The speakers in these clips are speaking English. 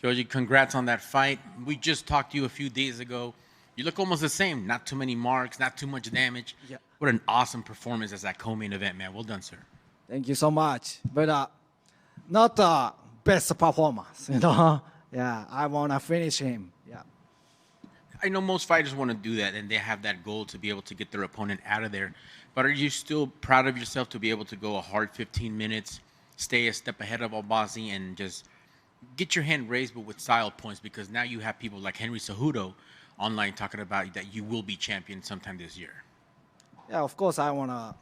Joji, congrats on that fight. We just talked to you a few days ago. You look almost the same. Not too many marks, not too much damage. Yeah. What an awesome performance as that co-main event, man. Well done, sir. Thank you so much. But not best performance, Yeah, I want to finish him. Yeah. I know most fighters want to do that, and they have that goal to be able to get their opponent out of there. But are you still proud of yourself to be able to go a hard 15 minutes, stay a step ahead of Albazi, and just get your hand raised, but with style points? Because now you have people like Henry Cejudo online talking about that you will be champion sometime this year. Yeah, of course I want to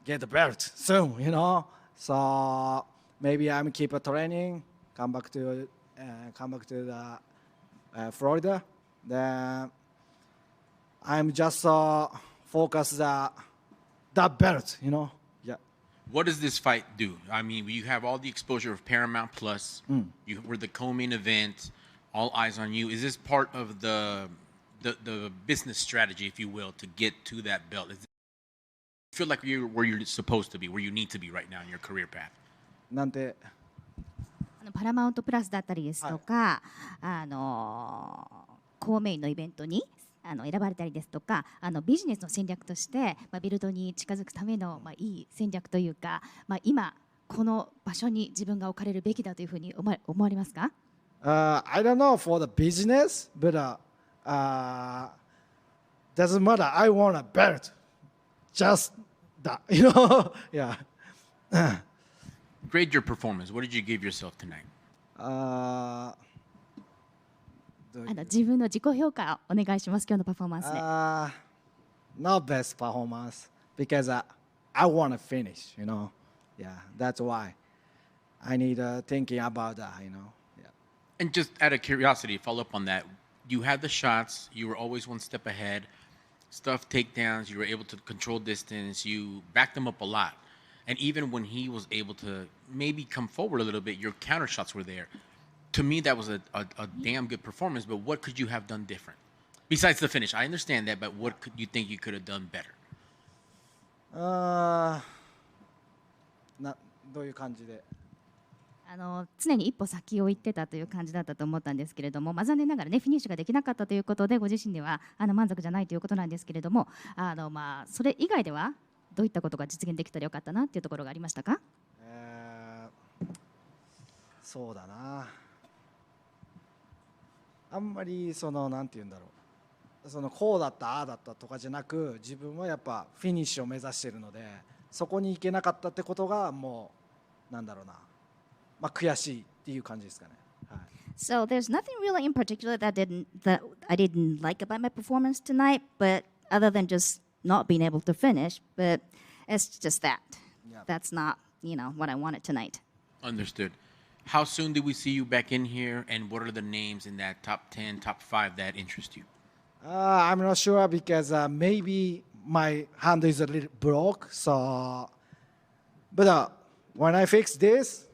get the belt soon, So maybe I'm keep training, come back to the Florida. Then I'm just focus the belt, Yeah. What does this fight do? I mean, you have all the exposure of Paramount Plus. You were the co-main event, all eyes on you. Is this part of the business strategy, if you will, to get to that belt? You feel like you're where you're supposed to be, where you need to be right now in your career path? なんてパラマウントプラスだったりですとか、公務員のイベントに選ばれたりですとか、ビジネスの戦略として、ビルドに近づくための、いい戦略というか、今この場所に自分が置かれるべきだというふうに思われますか？ I don't know for the business, but doesn't matter. I want a belt, just that, Yeah. Grade your performance. What did you give yourself tonight? 自分の自己評価をお願いします。今日のパフォーマンスで。Not best performance because I want to finish, Yeah, that's why I need thinking about that, Yeah. And just out of curiosity, follow up on that. You had the shots. You were always one step ahead. Stuff takedowns. You were able to control distance. You backed him up a lot. And even when he was able to maybe come forward a little bit, your counter shots were there. To me, that was a damn good performance. But what could you have done different? Besides the finish, I understand that, but what could you think you could have done better? どういう感じで常に一歩先を行ってたという感じだったと思ったんですけれども、残念ながらねフィニッシュができなかったということでご自身では満足じゃないということなんですけれども、それ以外ではどういったことが実現できたらよかったなっていうところがありましたか？そうだな。あんまりなんて言うんだろう。こうだったああだったとかじゃなく、自分はやっぱフィニッシュを目指しているので、そこに行けなかったってことがもうなんだろうな。悔しいっていう感じですかね。はい。So there's nothing really in particular that I didn't like about my performance tonight, but other than just not being able to finish, but it's just that. Yeah. That's not, what I wanted tonight. Understood. How soon do we see you back in here, and what are the names in that top 10, top 5 that interest you? I'm not sure because maybe my hand is a little broke. But when I fix this,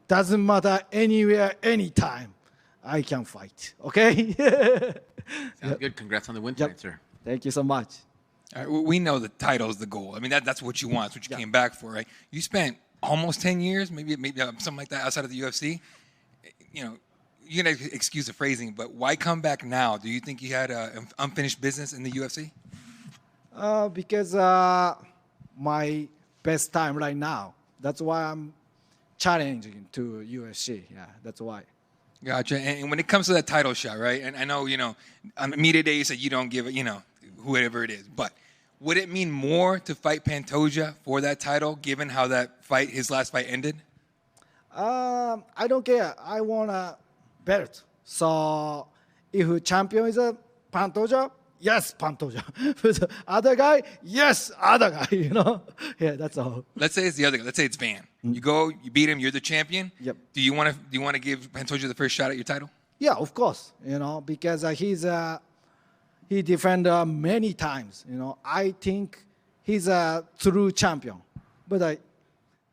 doesn't matter anywhere, anytime, I can fight. Okay? Sounds good. Congrats on the win tonight, sir. Thank you so much. All right, we know the title is the goal. I mean, that's what you want. That's what you came back for, right? You spent almost 10 years, maybe something like that outside of the UFC. You're going to excuse the phrasing, but why come back now? Do you think you had unfinished business in the UFC? Because my best time right now. That's why I'm challenging to UFC. Yeah, that's why. Gotcha. And when it comes to that title shot, right? And I know, on media day you said you don't give it, whoever it is. But would it mean more to fight Pantoja for that title, given how his last fight ended? I don't care. I want a belt. So if champion is a Pantoja, yes, Pantoja. The other guy, yes, other guy. Yeah, that's all. Let's say it's the other guy. Let's say it's Van. You go, you beat him, you're the champion. Yep. Do you want to give Pantoja the first shot at your title? Yeah, of course. Because he defended many times. I think he's a true champion. But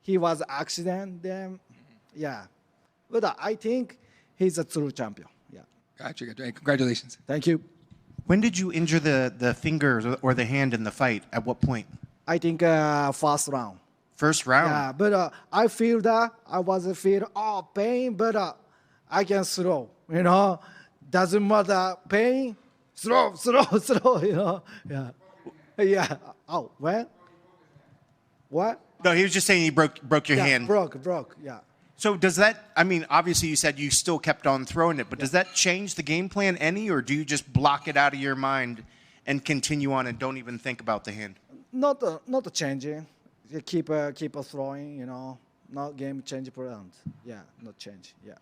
he was accident then. Yeah. But I think he's a true champion. Yeah. Gotcha. Hey, congratulations. Thank you. When did you injure the finger or the hand in the fight? At what point? I think first round. First round? Yeah, but I feel that I was feel pain, but I can throw. Doesn't matter pain. Throw. Yeah. Yeah. Oh, when? What? No, he was just saying he broke your Yeah, hand. broke. Yeah. So does that, I mean, obviously you said you still kept on throwing it, but does that change the game plan any, or do you just block it out of your mind and continue on and don't even think about the hand? Not changing. You keep throwing. Not game change plans. Yeah, not change. Yeah.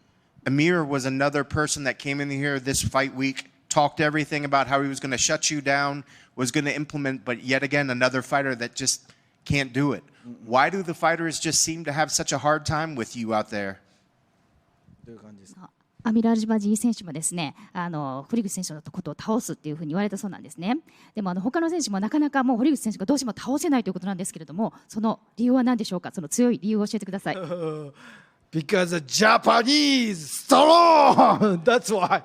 Amir was another person that came in here this fight week, talked everything about how he was going to shut you down, was going to implement, but yet again, another fighter that just can't do it. Why do the fighters just seem to have such a hard time with you out there? どういう感じですか？アミラージバジー選手もですね、堀口選手のことを倒すっていうふうに言われたそうなんですね。でも他の選手もなかなかもう堀口選手がどうしても倒せないということなんですけれども、その理由は何でしょうか。その強い理由を教えてください。Because the Japanese strong. That's why.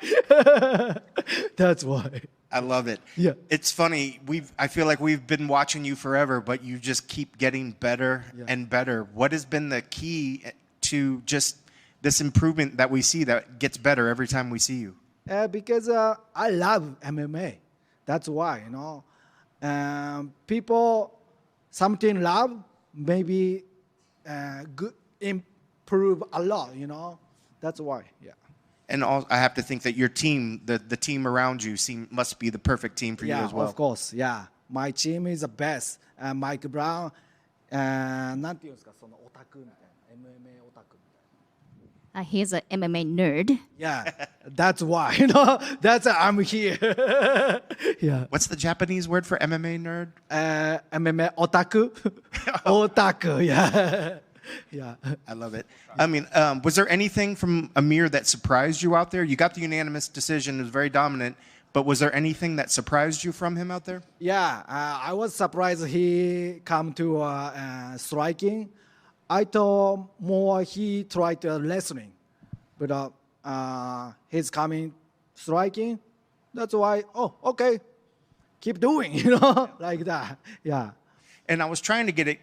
That's why. I love it. Yeah. It's funny. I feel like we've been watching you forever, but you just keep getting better and better. What has been the key to just this improvement that we see that gets better every time we see you? Because I love MMA. That's why, people something love maybe good improve a lot, That's why, yeah. And I have to think that your team, the team around you, must be the perfect team for you as well. Yeah, of course, yeah. My team is the best. Mike Brown, なんていうんですか、そのオタクみたいな、MMA オタクみたいな。He's an MMA nerd. Yeah, that's why, that's I'm here. Yeah. What's the Japanese word for MMA nerd? MMA otaku. Otaku, yeah. Yeah. I love it. I mean, was there anything from Amir that surprised you out there? You got the unanimous decision. It was very dominant. But was there anything that surprised you from him out there? Yeah, I was surprised he come to striking. I thought more he tried wrestling. But he's coming striking. That's why, okay. Keep doing, like that. Yeah. And I was trying to get it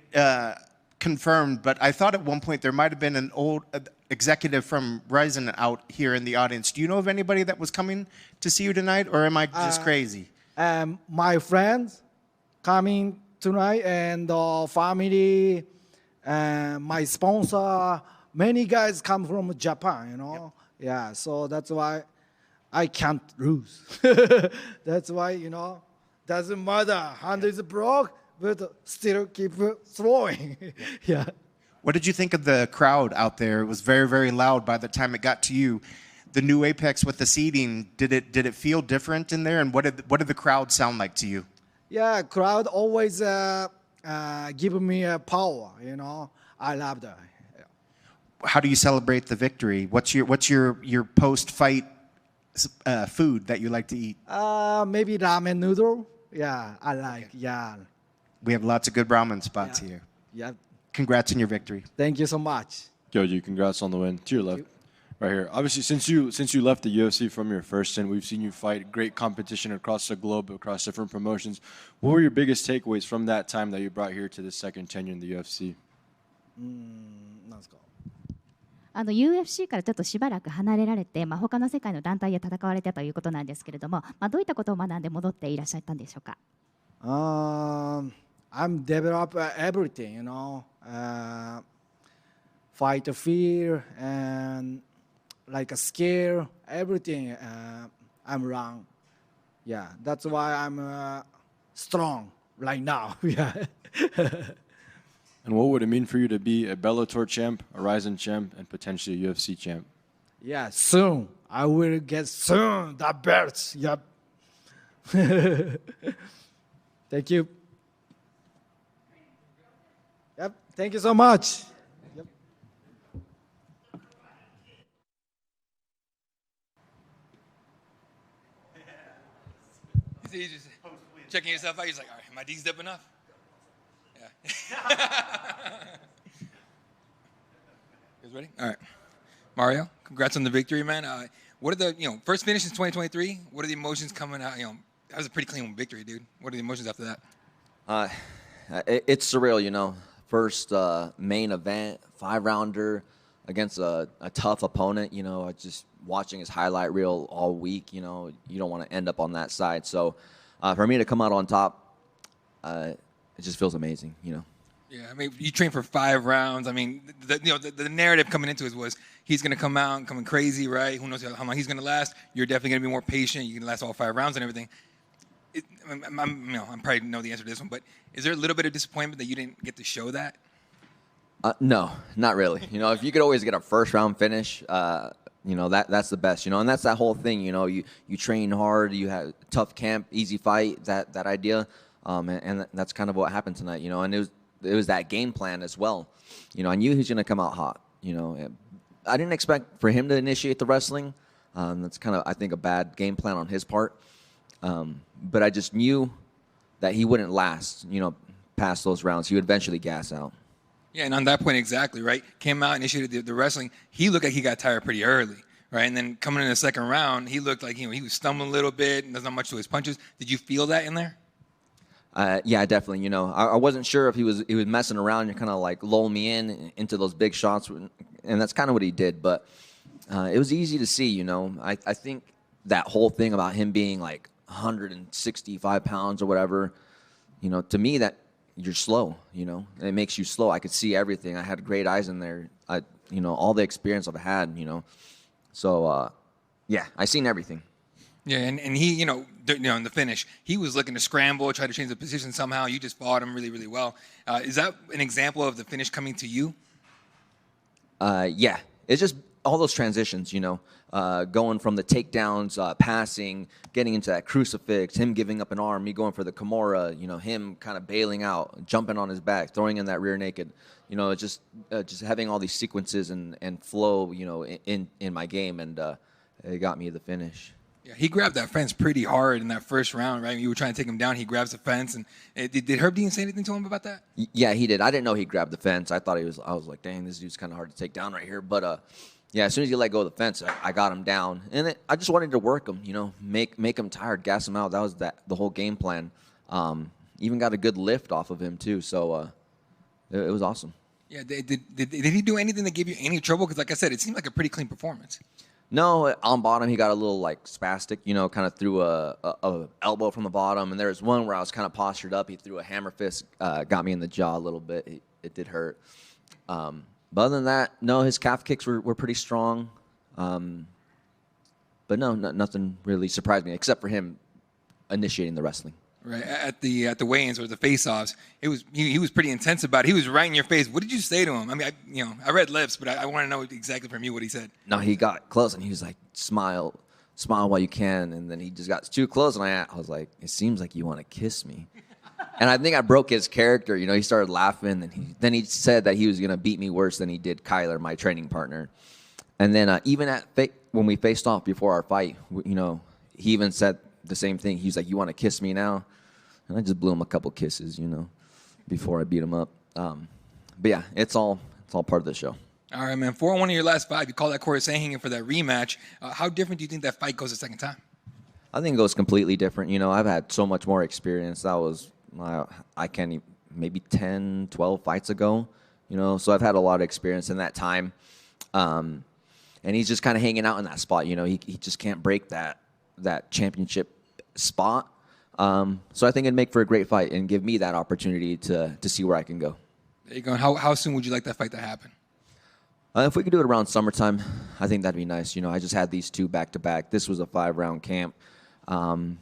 confirmed, but I thought at one point there might have been an old executive from Ryzen out here in the audience. Do you know of anybody that was coming to see you tonight, or am I just crazy? My friends coming tonight, and family, my sponsor, many guys come from Japan, Yep. Yeah, so that's why I can't lose. That's why, doesn't matter, hand is broke, but still keep throwing. Yeah. What did you think of the crowd out there? It was very, very loud by the time it got to you. The new Apex with the seating, did it feel different in there? And what did the crowd sound like to you? Yeah, crowd always give me power, I love that. How do you celebrate the victory? What's your post-fight food that you like to eat? Maybe ramen noodle. Yeah, I like. Yeah. We have lots of good ramen spots here. Yeah. Congrats on your victory. Thank you so much. Joji, congrats on the win. To your left, right here. Obviously, since you left the UFC from your first stint, we've seen you fight great competition across the globe, across different promotions. What were your biggest takeaways from that time that you brought here to the second tenure in the UFC? なんですか？UFC からちょっとしばらく離れられて、他の世界の団体で戦われたということなんですけれども、どういったことを学んで戻っていらっしゃったんでしょうか。I'm develop everything, fight fear and like a scare, everything. I'm wrong. Yeah, that's why I'm strong right now. Yeah. And what would it mean for you to be a Bellator champ, a Ryzen champ, and potentially a UFC champ? Yeah, soon. I will get soon the belts. Yep. Thank you. Yep. Thank you so much. Yep. He's just checking yourself out. He's like, all right, am I D-step enough? Yeah. You guys ready? All right. Mario, congrats on the victory, man. What are the, first finish in 2023? What are the emotions coming out? That was a pretty clean victory, dude. What are the emotions after that? It's surreal, First main event, 5-rounder, against a tough opponent. You know, just watching his highlight reel all week, you know, you don't want to end up on that side. So for me to come out on top, it just feels amazing, you know. Yeah, I mean, you trained for 5 rounds. I mean, the narrative coming into it was he's going to come out and coming crazy, right? Who knows how long he's going to last? You're definitely going to be more patient. You can last all 5 rounds and everything. I'm probably know the answer to this one, but is there a little bit of disappointment that you didn't get to show that? No, not really. You know, if you could always get a first round finish, you know, that's the best, you know, and that's that whole thing, you know, you train hard, you have tough camp, easy fight, that idea. And that's kind of what happened tonight, you know, and it was that game plan as well. You know, I knew he was going to come out hot, you know. I didn't expect for him to initiate the wrestling. That's kind of, I think, a bad game plan on his part. But I just knew that he wouldn't last, you know, past those rounds. He would eventually gas out. Yeah, and on that point exactly, right? Came out, initiated the wrestling. He looked like he got tired pretty early, right? And then coming in the second round, he looked like, you know, he was stumbling a little bit, and there's not much to his punches. Did you feel that in there? Yeah, definitely. You know, I wasn't sure if he was messing around and kind of like lull me into those big shots, and that's kind of what he did. But it was easy to see. You know, I think that whole thing about him being like 165 pounds or whatever, you know, to me that you're slow. You know, it makes you slow. I could see everything. I had great eyes in there. You know, all the experience I've had. You know, so yeah, I seen everything. Yeah, and he, you know, in the finish, he was looking to scramble, try to change the position somehow. You just fought him really, really well. Is that an example of the finish coming to you? Yeah, it's just all those transitions, you know, going from the takedowns, passing, getting into that crucifix, him giving up an arm, me going for the Kimura, you know, him kind of bailing out, jumping on his back, throwing in that rear naked, you know, just having all these sequences and flow, you know, in my game, and it got me the finish. Yeah, he grabbed that fence pretty hard in that first round, right? You were trying to take him down. He grabs the fence, and did Herb Dean say anything to him about that? Yeah, he did. I didn't know he grabbed the fence. I was like, dang, this dude's kind of hard to take down right here. But yeah, as soon as he let go of the fence, I got him down, and I just wanted to work him, you know, make him tired, gas him out. That was the whole game plan. Even got a good lift off of him too, so it was awesome. Yeah, did he do anything that gave you any trouble? Because like I said, it seemed like a pretty clean performance. No, on bottom he got a little like spastic, you know, kind of threw a elbow from the bottom, and there was one where I was kind of postured up. He threw a hammer fist, got me in the jaw a little bit. It did hurt. But other than that, no, his calf kicks were pretty strong. But no, nothing really surprised me except for him initiating the wrestling. Right at the weigh-ins or the face-offs, he was pretty intense about it. He was right in your face. What did you say to him? I mean, I read lips, but I want to know exactly from you what he said. No, he got close and he was like, smile while you can, and then he just got too close, and I was like, it seems like you want to kiss me. And I think I broke his character. You know, he started laughing, and then he said that he was gonna beat me worse than he did Kyler, my training partner. And then even when we faced off before our fight, you know, he even said the same thing. He was like, "You want to kiss me now?" And I just blew him a couple kisses, you know, before I beat him up. But yeah, it's all part of the show. All right, man. 4-1 in your last 5. You call that Corey Sanhagen for that rematch. How different do you think that fight goes the second time? I think it goes completely different. You know, I've had so much more experience. That was, I can't even, maybe 10, 12 fights ago, you know, so I've had a lot of experience in that time. And he's just kind of hanging out in that spot, you know, he just can't break that championship spot. So I think it'd make for a great fight and give me that opportunity to see where I can go. There you go. How soon would you like that fight to happen? If we could do it around summertime, I think that'd be nice. You know, I just had these 2 back-to-back. This was a 5-round camp. So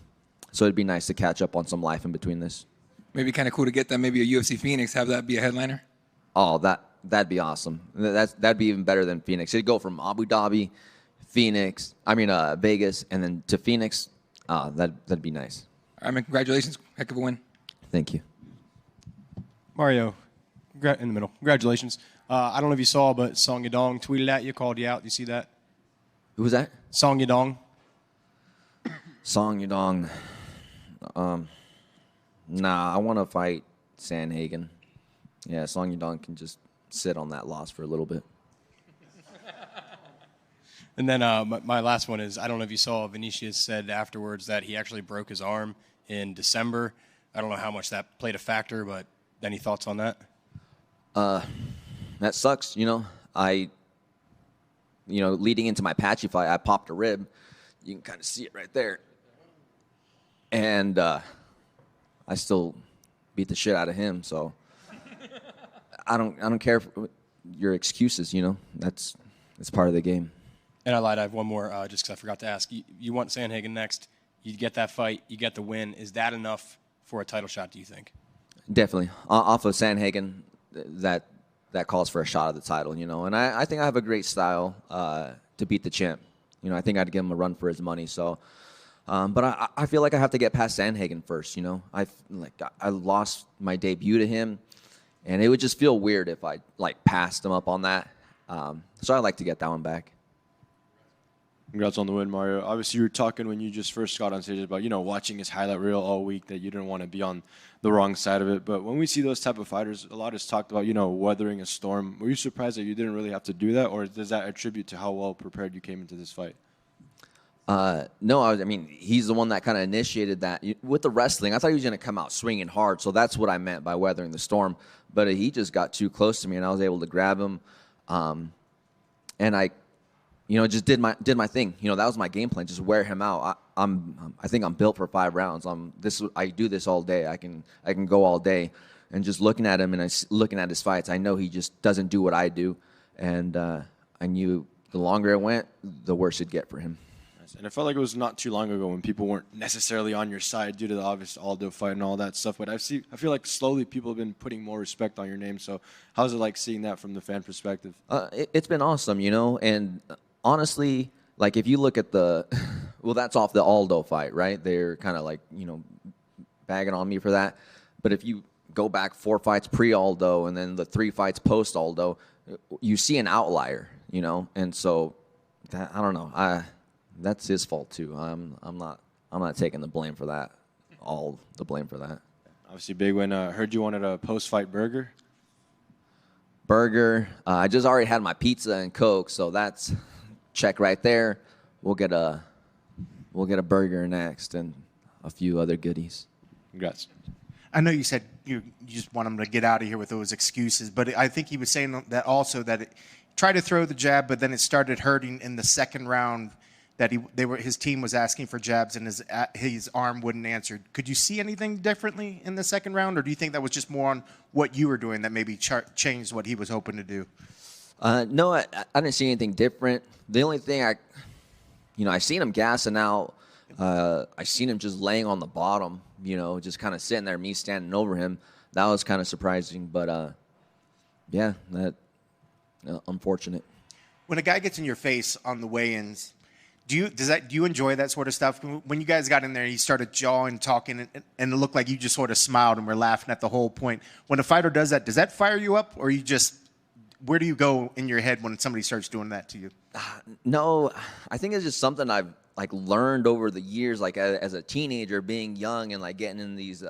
it'd be nice to catch up on some life in between this. Maybe kind of cool to get that, maybe a UFC Phoenix, have that be a headliner? Oh, that'd be awesome. That'd be even better than Phoenix. It'd go from Abu Dhabi, Vegas, and then to Phoenix. That'd be nice. All right, man, congratulations. Heck of a win. Thank you. Mario, in the middle. Congratulations. I don't know if you saw, but Song Yadong tweeted at you, called you out. Do you see that? Who was that? Song Yadong. Song Yadong. Nah, I want to fight Sanhagen. Yeah, Song Yadong can just sit on that loss for a little bit. And then my last one is, I don't know if you saw, Vinicius said afterwards that he actually broke his arm in December. I don't know how much that played a factor, but any thoughts on that? That sucks, you know. I leading into my Apache fight, I popped a rib. You can kind of see it right there. And I still beat the shit out of him. So I don't care for your excuses. It's part of the game. And I lied. I have one more just because I forgot to ask. You want Sandhagen next. You get that fight. You get the win. Is that enough for a title shot, do you think? Definitely. Off of Sandhagen, that calls for a shot at the title, And I think I have a great style to beat the champ. I think I'd give him a run for his money. So, but I feel like I have to get past Sandhagen first, I lost my debut to him, and it would just feel weird if I, passed him up on that. So I'd like to get that one back. Congrats on the win, Mario. Obviously, you were talking when you just first got on stage about, watching his highlight reel all week, that you didn't want to be on the wrong side of it. But when we see those type of fighters, a lot is talked about, weathering a storm. Were you surprised that you didn't really have to do that, or does that attribute to how well prepared you came into this fight? No, he's the one that kind of initiated that. With the wrestling, I thought he was going to come out swinging hard, so that's what I meant by weathering the storm. But he just got too close to me, and I was able to grab him. And I just did my thing. That was my game plan. Just wear him out. I think I'm built for 5 rounds. I do this all day. I can go all day. And just looking at him and looking at his fights, I know he just doesn't do what I do. And I knew the longer it went, the worse it'd get for him. And it felt like it was not too long ago when people weren't necessarily on your side due to the obvious Aldo fight and all that stuff. But I feel like slowly people have been putting more respect on your name. So how's it like seeing that from the fan perspective? It's been awesome, and honestly, if you look at that's off the Aldo fight, right? They're kind of bagging on me for that. But if you go back 4 fights pre-Aldo and then the 3 fights post-Aldo, you see an outlier, And so, I don't know. That's his fault too. I'm not taking the blame for that. All the blame for that. Obviously, big win. Heard you wanted a post-fight burger. I just already had my pizza and Coke, so that's check right there. We'll get a burger next and a few other goodies. Congrats. I know you said you just want him to get out of here with those excuses, but I think he was saying that also that tried to throw the jab, but then it started hurting in the second round. That his team was asking for jabs and his arm wouldn't answer. Could you see anything differently in the second round, or do you think that was just more on what you were doing that maybe changed what he was hoping to do? No, I didn't see anything different. The only thing I seen him gassing out. I seen him just laying on the bottom, just kind of sitting there, me standing over him. That was kind of surprising, but yeah, that unfortunate. When a guy gets in your face on the weigh-ins, do you enjoy that sort of stuff? When you guys got in there, he started jawing, talking, and it looked like you just sort of smiled and were laughing at the whole point. When a fighter does that fire you up, or where do you go in your head when somebody starts doing that to you? No, I think it's just something I've learned over the years, as a teenager, being young and getting in these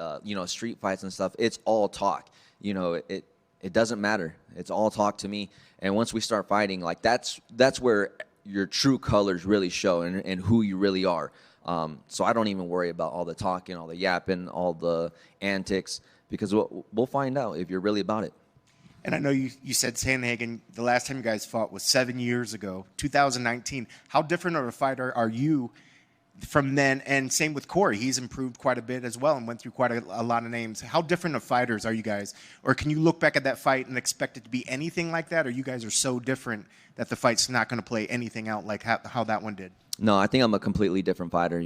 street fights and stuff. It's all talk. It doesn't matter. It's all talk to me. And once we start fighting, that's where your true colors really show and who you really are. So I don't even worry about all the talking, all the yapping, all the antics, because we'll find out if you're really about it. And I know you said Sandhagen, the last time you guys fought was 7 years ago, 2019. How different of a fighter are you from then? And same with Corey. He's improved quite a bit as well and went through quite a lot of names. How different of fighters are you guys? Or can you look back at that fight and expect it to be anything like that? Or you guys are so different that the fight's not going to play anything out like how that one did? No, I think I'm a completely different fighter.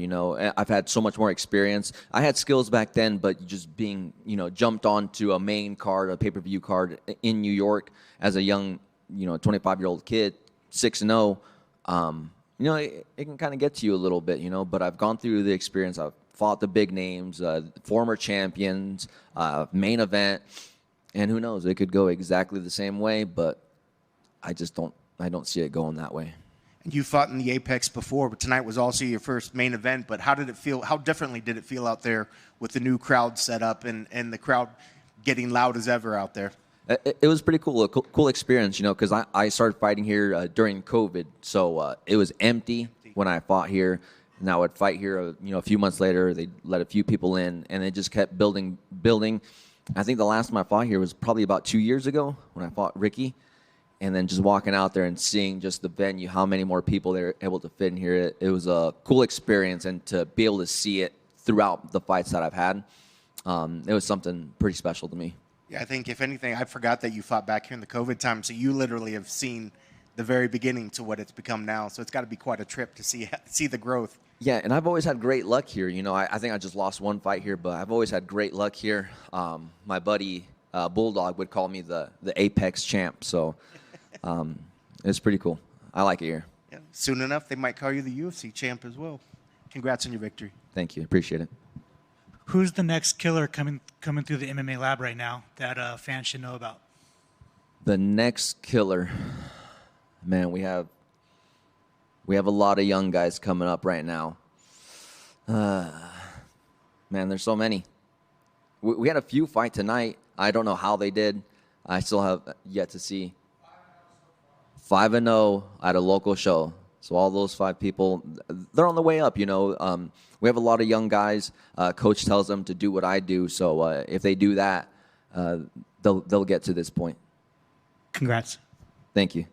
I've had so much more experience. I had skills back then, but just being, jumped onto a main card, a pay-per-view card in New York as a young, 25-year-old kid, 6-0, it can kind of get to you a little bit, but I've gone through the experience. I've fought the big names, former champions, main event, and who knows, it could go exactly the same way, but I don't see it going that way. And you fought in the Apex before, but tonight was also your first main event. But how did it feel? How differently did it feel out there with the new crowd set up and the crowd getting loud as ever out there? It was pretty cool, a cool experience, because I started fighting here during COVID. So it was empty when I fought here. And I would fight here, a few months later. They let a few people in, and it just kept building. I think the last time I fought here was probably about 2 years ago when I fought Ricky. and then just walking out there and seeing just the venue, how many more people they're able to fit in here. It was a cool experience, and to be able to see it throughout the fights that I've had, it was something pretty special to me. Yeah, I think if anything, I forgot that you fought back here in the COVID time, so you literally have seen the very beginning to what it's become now. So it's got to be quite a trip to see the growth. Yeah, and I've always had great luck here. You know, I think I just lost one fight here, but I've always had great luck here. My buddy Bulldog would call me the Apex champ, so it's pretty cool. I like it here. Yeah. Soon enough, they might call you the UFC champ as well. Congrats on your victory. Thank you. Appreciate it. Who's the next killer coming through the MMA lab right now that fans should know about? The next killer, man, we have a lot of young guys coming up right now. Man, there's so many. We had a few fight tonight. I don't know how they did. I still have yet to see. 5-0 at a local show. So all those 5 people, they're on the way up, you know. We have a lot of young guys. Coach tells them to do what I do. So if they do that, they'll get to this point. Congrats. Thank you.